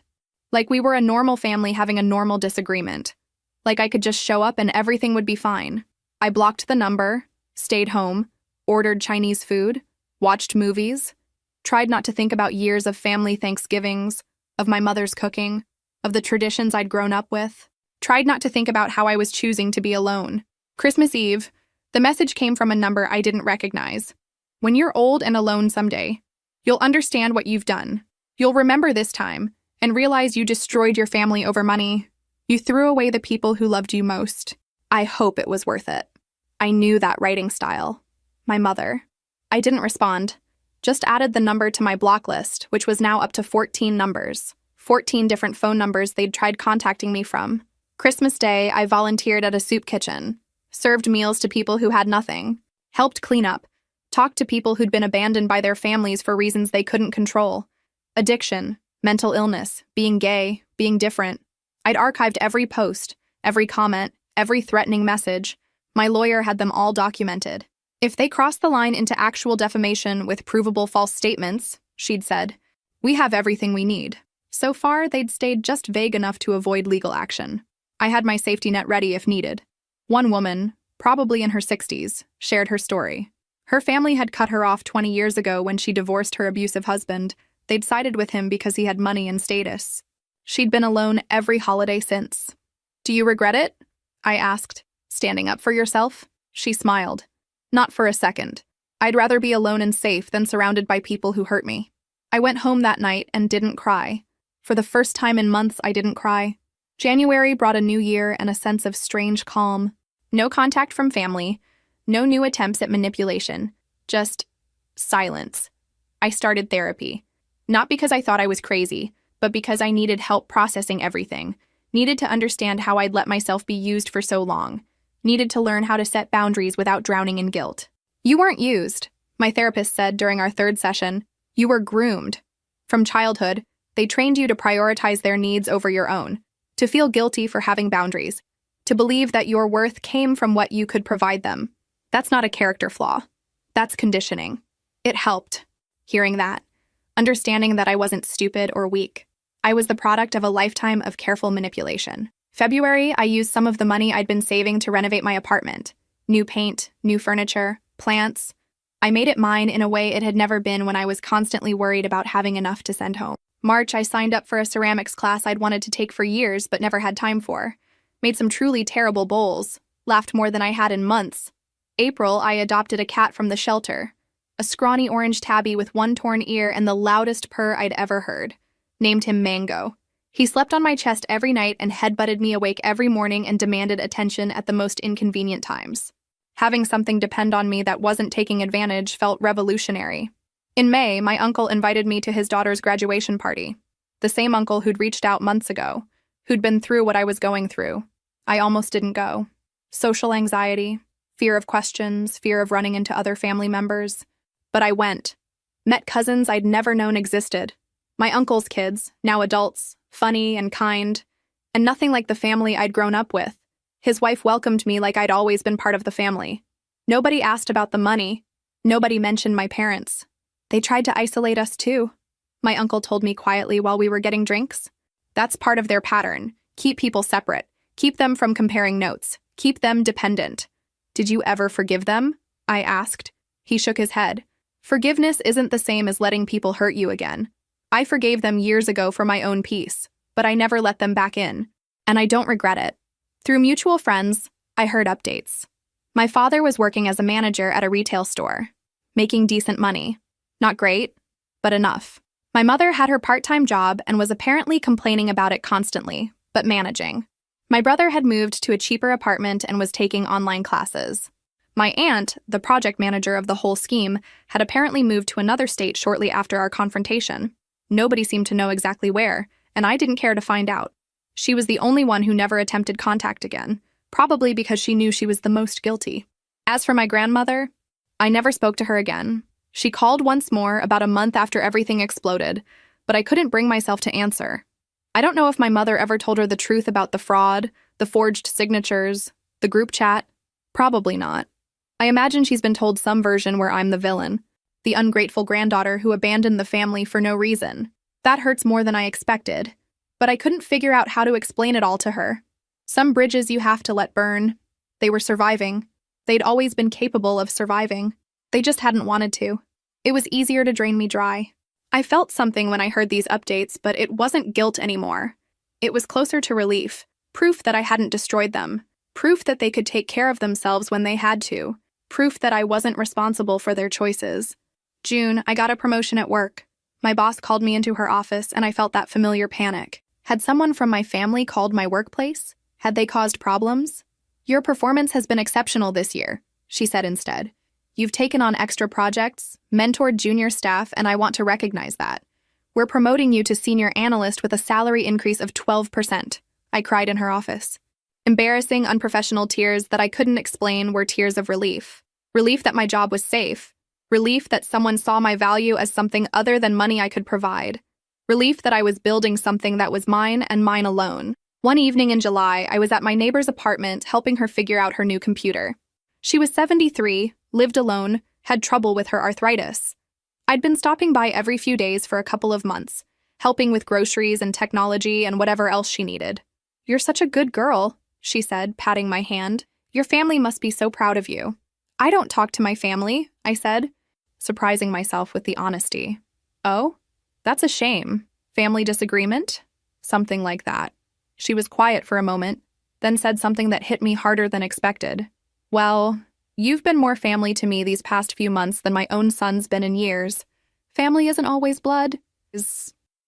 Like we were a normal family having a normal disagreement. Like I could just show up and everything would be fine. I blocked the number, stayed home, ordered Chinese food, watched movies, tried not to think about years of family Thanksgivings, of my mother's cooking, of the traditions I'd grown up with. Tried not to think about how I was choosing to be alone. Christmas Eve, the message came from a number I didn't recognize. When you're old and alone someday, you'll understand what you've done. You'll remember this time and realize you destroyed your family over money. You threw away the people who loved you most. I hope it was worth it. I knew that writing style. My mother. I didn't respond. Just added the number to my block list, which was now up to 14 numbers. 14 different phone numbers they'd tried contacting me from. Christmas Day, I volunteered at a soup kitchen, served meals to people who had nothing, helped clean up, talked to people who'd been abandoned by their families for reasons they couldn't control. Addiction, mental illness, being gay, being different. I'd archived every post, every comment, every threatening message. My lawyer had them all documented. If they crossed the line into actual defamation with provable false statements, she'd said, we have everything we need. So far, they'd stayed just vague enough to avoid legal action. I had my safety net ready if needed. One woman, probably in her 60s, shared her story. Her family had cut her off 20 years ago when she divorced her abusive husband. They'd sided with him because he had money and status. She'd been alone every holiday since. Do you regret it? I asked. Standing up for yourself? She smiled. Not for a second. I'd rather be alone and safe than surrounded by people who hurt me. I went home that night and didn't cry. For the first time in months, I didn't cry. January brought a new year and a sense of strange calm. No contact from family, no new attempts at manipulation, just silence. I started therapy. Not because I thought I was crazy, but because I needed help processing everything, needed to understand how I'd let myself be used for so long, needed to learn how to set boundaries without drowning in guilt. You weren't used, my therapist said during our 3rd session. You were groomed. From childhood, they trained you to prioritize their needs over your own, to feel guilty for having boundaries, to believe that your worth came from what you could provide them. That's not a character flaw. That's conditioning. It helped, hearing that, understanding that I wasn't stupid or weak. I was the product of a lifetime of careful manipulation. February, I used some of the money I'd been saving to renovate my apartment. New paint, new furniture, plants. I made it mine in a way it had never been when I was constantly worried about having enough to send home. March, I signed up for a ceramics class I'd wanted to take for years but never had time for. Made some truly terrible bowls. Laughed more than I had in months. April, I adopted a cat from the shelter. A scrawny orange tabby with one torn ear and the loudest purr I'd ever heard. Named him Mango. He slept on my chest every night and headbutted me awake every morning and demanded attention at the most inconvenient times. Having something depend on me that wasn't taking advantage felt revolutionary. In May, my uncle invited me to his daughter's graduation party. The same uncle who'd reached out months ago, who'd been through what I was going through. I almost didn't go. Social anxiety, fear of questions, fear of running into other family members. But I went. Met cousins I'd never known existed. My uncle's kids, now adults, funny and kind, and nothing like the family I'd grown up with. His wife welcomed me like I'd always been part of the family. Nobody asked about the money. Nobody mentioned my parents. They tried to isolate us too. my uncle told me quietly while we were getting drinks. That's part of their pattern. Keep people separate. Keep them from comparing notes. Keep them dependent. Did you ever forgive them? I asked. He shook his head. Forgiveness isn't the same as letting people hurt you again. I forgave them years ago for my own peace, but I never let them back in. And I don't regret it. Through mutual friends, I heard updates. My father was working as a manager at a retail store, making decent money. Not great, but enough. My mother had her part-time job and was apparently complaining about it constantly, but managing. My brother had moved to a cheaper apartment and was taking online classes. My aunt, the project manager of the whole scheme, had apparently moved to another state shortly after our confrontation. Nobody seemed to know exactly where, and I didn't care to find out. She was the only one who never attempted contact again, probably because she knew she was the most guilty. As for my grandmother, I never spoke to her again. She called once more about a month after everything exploded, but I couldn't bring myself to answer. I don't know if my mother ever told her the truth about the fraud, the forged signatures, the group chat. Probably not. I imagine she's been told some version where I'm the villain, the ungrateful granddaughter who abandoned the family for no reason. That hurts more than I expected, but I couldn't figure out how to explain it all to her. Some bridges you have to let burn. They were surviving. They'd always been capable of surviving. They just hadn't wanted to. It was easier to drain me dry. I felt something when I heard these updates, but it wasn't guilt anymore. It was closer to relief, proof that I hadn't destroyed them, proof that they could take care of themselves when they had to, proof that I wasn't responsible for their choices. June, I got a promotion at work. My boss called me into her office, and I felt that familiar panic. Had someone from my family called my workplace? Had they caused problems? Your performance has been exceptional this year, she said instead. You've taken on extra projects, mentored junior staff, and I want to recognize that. We're promoting you to senior analyst with a salary increase of 12%, I cried in her office. Embarrassing, unprofessional tears that I couldn't explain were tears of relief. Relief that my job was safe. Relief that someone saw my value as something other than money I could provide. Relief that I was building something that was mine and mine alone. One evening in July, I was at my neighbor's apartment helping her figure out her new computer. She was 73, lived alone, had trouble with her arthritis. I'd been stopping by every few days for a couple of months, helping with groceries and technology and whatever else she needed. You're such a good girl, she said, patting my hand. Your family must be so proud of you. I don't talk to my family, I said, surprising myself with the honesty. Oh? That's a shame. Family disagreement? Something like that. She was quiet for a moment, then said something that hit me harder than expected. Well, you've been more family to me these past few months than my own son's been in years. Family isn't always blood,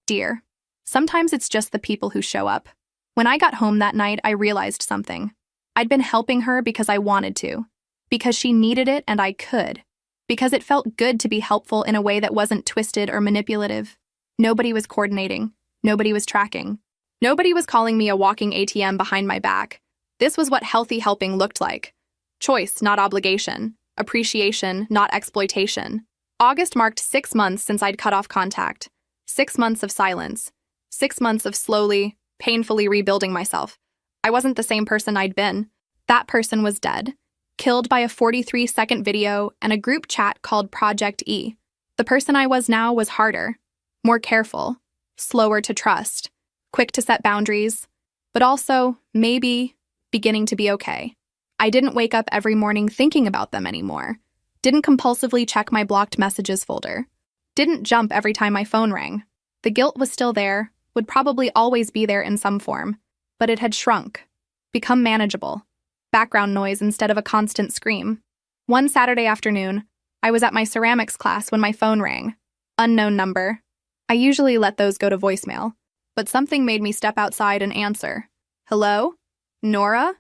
dear. Sometimes it's just the people who show up. When I got home that night, I realized something. I'd been helping her because I wanted to, because she needed it and I could, because it felt good to be helpful in a way that wasn't twisted or manipulative. Nobody was coordinating. Nobody was tracking. Nobody was calling me a walking ATM behind my back. This was what healthy helping looked like. Choice, not obligation. Appreciation, not exploitation. August marked 6 months since I'd cut off contact. 6 months of silence. 6 months of slowly, painfully rebuilding myself. I wasn't the same person I'd been. That person was dead. Killed by a 43-second video and a group chat called Project E. The person I was now was harder, more careful, slower to trust, quick to set boundaries, but also, maybe, beginning to be okay. I didn't wake up every morning thinking about them anymore. Didn't compulsively check my blocked messages folder. Didn't jump every time my phone rang. The guilt was still there, would probably always be there in some form, but it had shrunk, become manageable. Background noise instead of a constant scream. One Saturday afternoon, I was at my ceramics class when my phone rang. Unknown number. I usually let those go to voicemail, but something made me step outside and answer. Hello? Nora?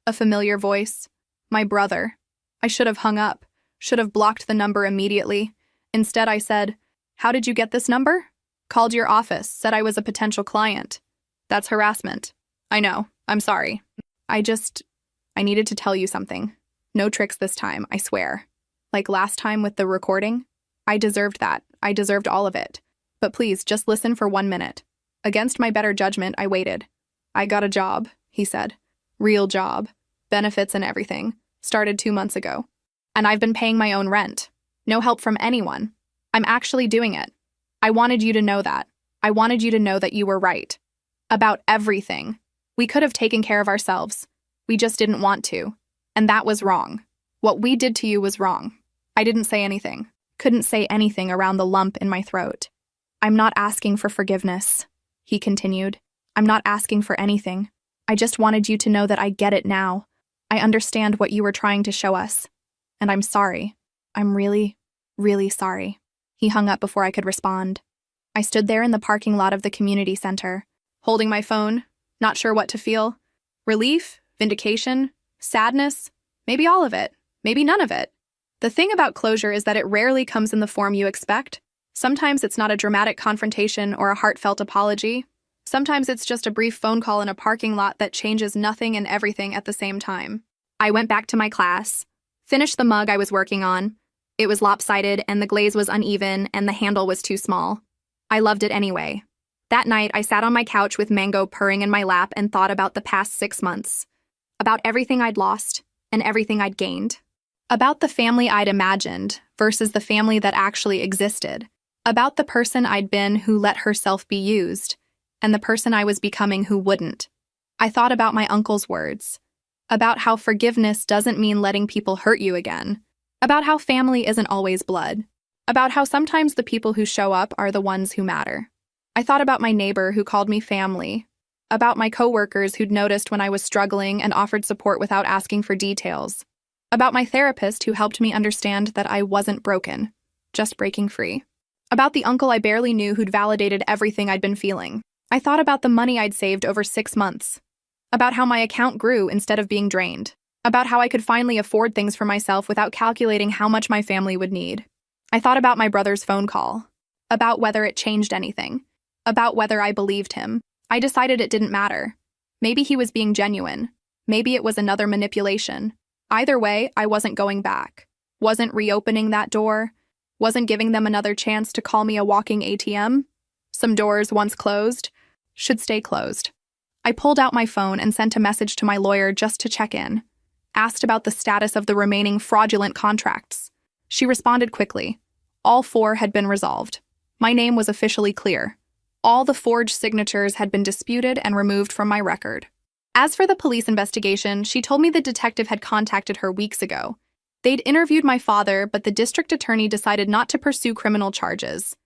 A familiar voice. My brother. I should have hung up, should have blocked the number immediately. Instead, I said, "How did you get this number?" "Called your office, said I was a potential client." "That's harassment." "I know. I'm sorry. I needed to tell you something. No tricks this time, I swear. Like last time with the recording? I deserved that. I deserved all of it. But please, just listen for 1 minute." Against my better judgment, I waited. "I got a job," he said. "Real job. Benefits and everything. Started 2 months ago. And I've been paying my own rent. No help from anyone. I'm actually doing it. I wanted you to know that. I wanted you to know that you were right. About everything. We could have taken care of ourselves. We just didn't want to. And that was wrong. What we did to you was wrong. I didn't say anything. Couldn't say anything around the lump in my throat. I'm not asking for forgiveness, he continued. I'm not asking for anything. I just wanted you to know that I get it now. I understand what you were trying to show us. And I'm sorry. I'm really, really sorry. He hung up before I could respond. I stood there in the parking lot of the community center, holding my phone, not sure what to feel. Relief, vindication, sadness, maybe all of it, maybe none of it. The thing about closure is that it rarely comes in the form you expect. Sometimes it's not a dramatic confrontation or a heartfelt apology. Sometimes it's just a brief phone call in a parking lot that changes nothing and everything at the same time. I went back to my class, finished the mug I was working on. It was lopsided and the glaze was uneven and the handle was too small. I loved it anyway. That night, I sat on my couch with Mango purring in my lap and thought about the past 6 months. About everything I'd lost and everything I'd gained. About the family I'd imagined versus the family that actually existed. About the person I'd been who let herself be used and the person I was becoming who wouldn't. I thought about my uncle's words. About how forgiveness doesn't mean letting people hurt you again. About how family isn't always blood. About how sometimes the people who show up are the ones who matter. I thought about my neighbor who called me family. About my coworkers who'd noticed when I was struggling and offered support without asking for details. About my therapist who helped me understand that I wasn't broken, just breaking free. About the uncle I barely knew who'd validated everything I'd been feeling. I thought about the money I'd saved over 6 months. About how my account grew instead of being drained. About how I could finally afford things for myself without calculating how much my family would need. I thought about my brother's phone call. About whether it changed anything. About whether I believed him. I decided it didn't matter. Maybe he was being genuine. Maybe it was another manipulation. Either way, I wasn't going back. Wasn't reopening that door. Wasn't giving them another chance to call me a walking ATM. Some doors, once closed, should stay closed. I pulled out my phone and sent a message to my lawyer just to check in. Asked about the status of the remaining fraudulent contracts. She responded quickly. All 4 had been resolved. My name was officially clear. All the forged signatures had been disputed and removed from my record. As for the police investigation, she told me the detective had contacted her weeks ago. They'd interviewed my father, but the district attorney decided not to pursue criminal charges.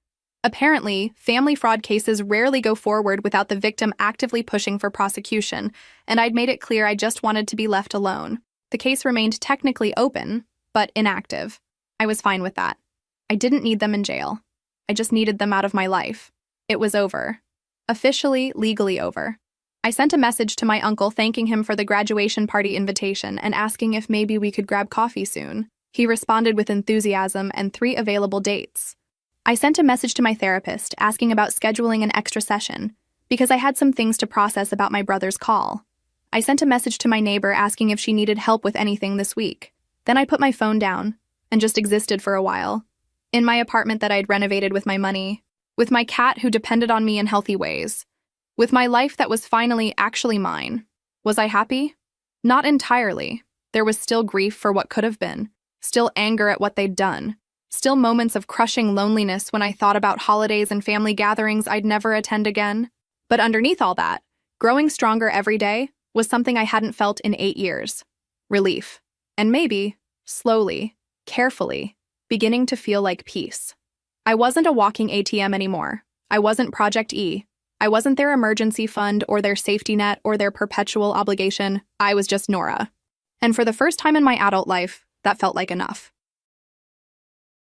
Apparently, family fraud cases rarely go forward without the victim actively pushing for prosecution, and I'd made it clear I just wanted to be left alone. The case remained technically open, but inactive. I was fine with that. I didn't need them in jail. I just needed them out of my life. It was over. Officially, legally over. I sent a message to my uncle thanking him for the graduation party invitation and asking if maybe we could grab coffee soon. He responded with enthusiasm and 3 available dates. I sent a message to my therapist asking about scheduling an extra session because I had some things to process about my brother's call. I sent a message to my neighbor asking if she needed help with anything this week. Then I put my phone down and just existed for a while. In my apartment that I'd renovated with my money, with my cat who depended on me in healthy ways, with my life that was finally actually mine. Was I happy? Not entirely. There was still grief for what could have been, still anger at what they'd done, still moments of crushing loneliness when I thought about holidays and family gatherings I'd never attend again. But underneath all that, growing stronger every day was something I hadn't felt in 8 years. Relief. And maybe, slowly, carefully, beginning to feel like peace. I wasn't a walking ATM anymore. I wasn't Project E. I wasn't their emergency fund or their safety net or their perpetual obligation. I was just Nora. And for the first time in my adult life, that felt like enough.